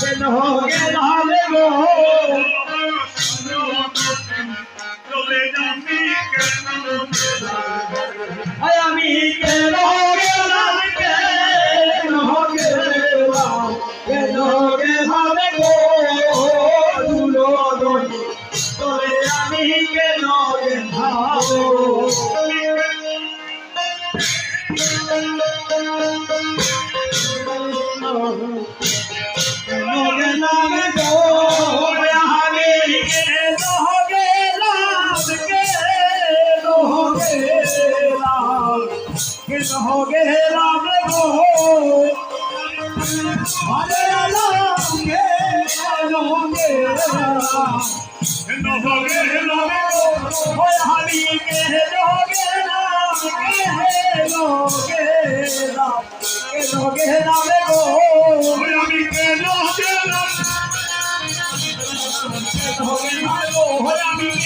কেন গেলাম গো চলে যাবি কেন আমি কেন গেলাম কেন গেলাম কেন গেলাম গো দুলদন তবে আমি কেন গেলাম हो गए राम गो हरे राम के लोगे हो गए राम हो हरि के लोगे राम के लोगे राम गो আমি কেন हो गए